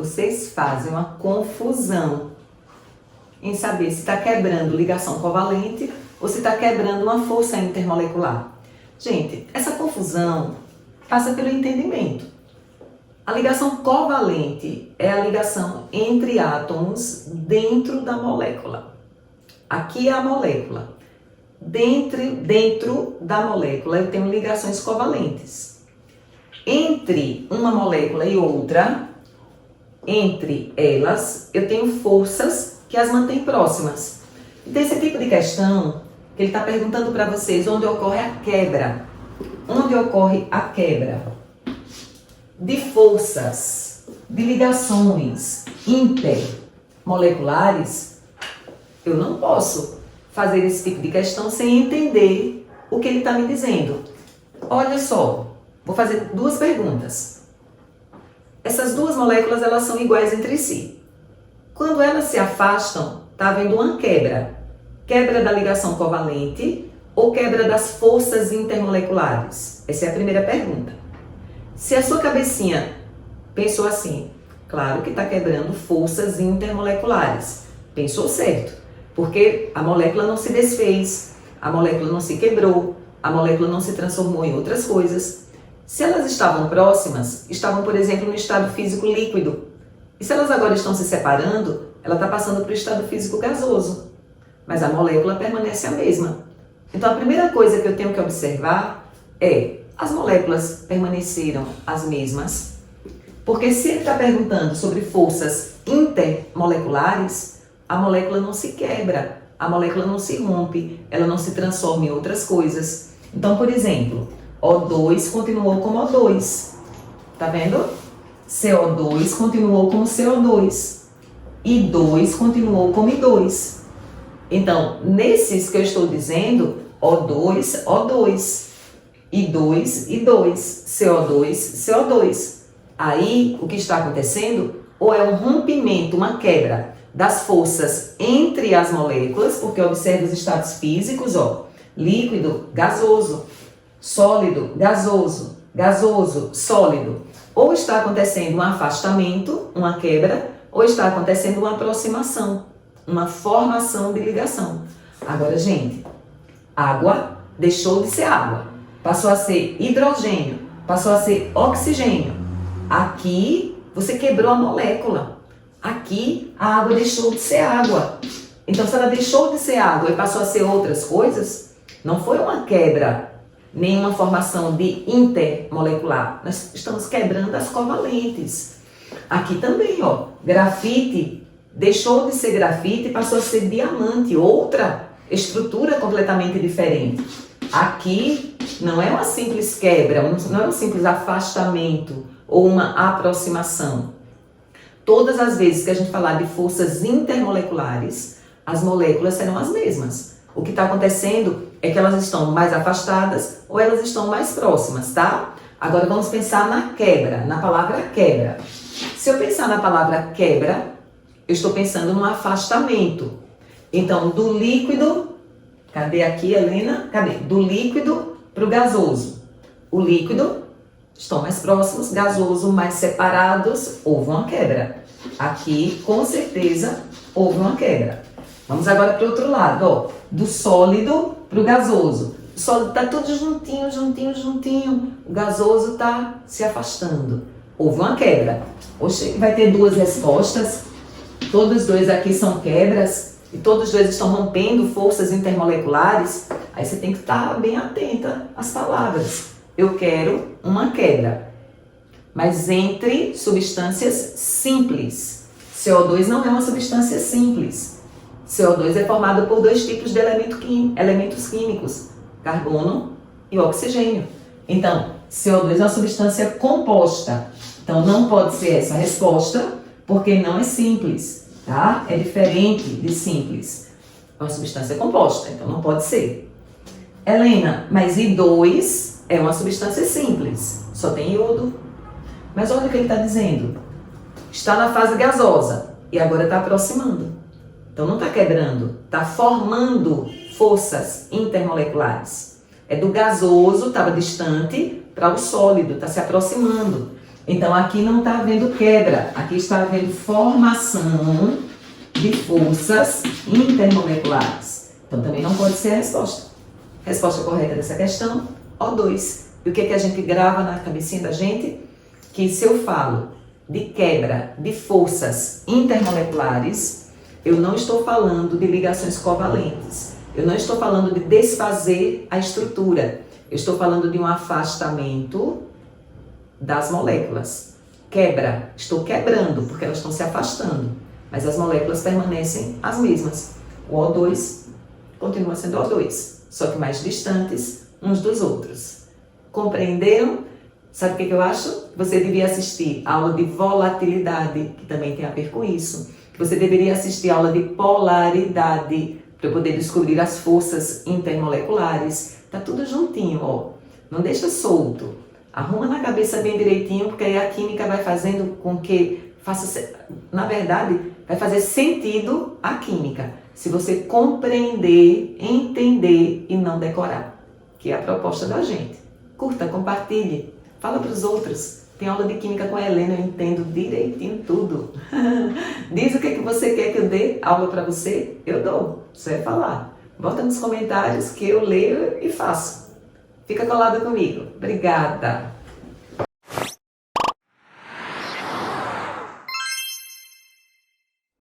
vocês fazem uma confusão em saber se está quebrando ligação covalente ou se está quebrando uma força intermolecular. Gente, essa confusão passa pelo entendimento. A ligação covalente é a ligação entre átomos dentro da molécula. Aqui é a molécula. Dentro da molécula eu tenho ligações covalentes. Entre uma molécula e outra, entre elas, eu tenho forças que as mantêm próximas. Desse tipo de questão, ele está perguntando para vocês onde ocorre a quebra. Onde ocorre a quebra de forças, de ligações intermoleculares, eu não posso fazer esse tipo de questão sem entender o que ele está me dizendo. Olha só, vou fazer duas perguntas. Essas duas moléculas, elas são iguais entre si. Quando elas se afastam, está havendo uma quebra. Quebra da ligação covalente ou quebra das forças intermoleculares? Essa é a primeira pergunta. Se a sua cabecinha pensou assim, claro que está quebrando forças intermoleculares. Pensou certo, porque a molécula não se desfez, a molécula não se quebrou, a molécula não se transformou em outras coisas. Se elas estavam próximas, estavam, por exemplo, no estado físico líquido. E se elas agora estão se separando, ela está passando para o estado físico gasoso. Mas a molécula permanece a mesma. Então, a primeira coisa que eu tenho que observar é: as moléculas permaneceram as mesmas? Porque se ele está perguntando sobre forças intermoleculares, a molécula não se quebra, a molécula não se rompe, ela não se transforma em outras coisas. Então, por exemplo, O2 continuou como O2, tá vendo? CO2 continuou como CO2, I2 continuou como I2. Então, nesses que eu estou dizendo, O2, O2, I2, I2, CO2, CO2. Aí, o que está acontecendo, ou é um rompimento, uma quebra das forças entre as moléculas, porque observe os estados físicos, ó, líquido, gasoso, sólido, gasoso, gasoso, sólido. Ou está acontecendo um afastamento, uma quebra, ou está acontecendo uma aproximação, uma formação de ligação. Agora, gente, água deixou de ser água, passou a ser hidrogênio, passou a ser oxigênio. Aqui, você quebrou a molécula. Aqui, a água deixou de ser água. Então, se ela deixou de ser água e passou a ser outras coisas, não foi uma quebra, nem uma formação de intermolecular. Nós estamos quebrando as covalentes. Aqui também, ó, grafite deixou de ser grafite e passou a ser diamante, outra estrutura completamente diferente. Aqui não é uma simples quebra, não é um simples afastamento ou uma aproximação. Todas as vezes que a gente falar de forças intermoleculares, as moléculas serão as mesmas. O que está acontecendo é que elas estão mais afastadas ou elas estão mais próximas, tá? Agora vamos pensar na quebra, na palavra quebra. Se eu pensar na palavra quebra, eu estou pensando no afastamento. Então, do líquido, cadê aqui, Helena? Cadê? Do líquido para o gasoso. O líquido estão mais próximos, gasoso mais separados, houve uma quebra. Aqui, com certeza, houve uma quebra. Vamos agora para o outro lado, ó, do sólido para o gasoso. O sólido está tudo juntinho, juntinho, juntinho. O gasoso está se afastando. Houve uma quebra. Hoje vai ter duas respostas. Todos os dois aqui são quebras e todos os dois estão rompendo forças intermoleculares. Aí você tem que estar bem atenta às palavras. Eu quero uma quebra, mas entre substâncias simples. CO2 não é uma substância simples. CO2 é formado por dois tipos de elementos químicos, carbono e oxigênio. Então, CO2 é uma substância composta. Então, não pode ser essa a resposta, porque não é simples, tá? É diferente de simples. É uma substância composta, então não pode ser. Helena, mas I2 é uma substância simples, só tem iodo. Mas olha o que ele está dizendo. Está na fase gasosa e agora está aproximando. Então não está quebrando, está formando forças intermoleculares. É do gasoso, estava distante, para o sólido, está se aproximando. Então aqui não está havendo quebra, aqui está havendo formação de forças intermoleculares. Então também não pode ser a resposta. Resposta correta dessa questão, O2. E o que é que a gente grava na cabecinha da gente? Que se eu falo de quebra de forças intermoleculares, eu não estou falando de ligações covalentes. Eu não estou falando de desfazer a estrutura. Eu estou falando de um afastamento das moléculas. Quebra, estou quebrando, porque elas estão se afastando, mas as moléculas permanecem as mesmas. O O2 continua sendo O2, só que mais distantes uns dos outros. Compreenderam? Sabe o que eu acho? Você devia assistir a aula de volatilidade, que também tem a ver com isso. Você deveria assistir a aula de polaridade, para poder descobrir as forças intermoleculares. Tá tudo juntinho, ó. Não deixa solto. Arruma na cabeça bem direitinho, porque aí a química vai fazendo com que faça, na verdade, vai fazer sentido a química. Se você compreender, entender e não decorar, que é a proposta da gente. Curta, compartilhe, fala para os outros. Tem aula de química com a Helena, eu entendo direitinho tudo. Diz o que você quer que eu dê aula para você, eu dou. Só é falar. Bota nos comentários que eu leio e faço. Fica colado comigo. Obrigada!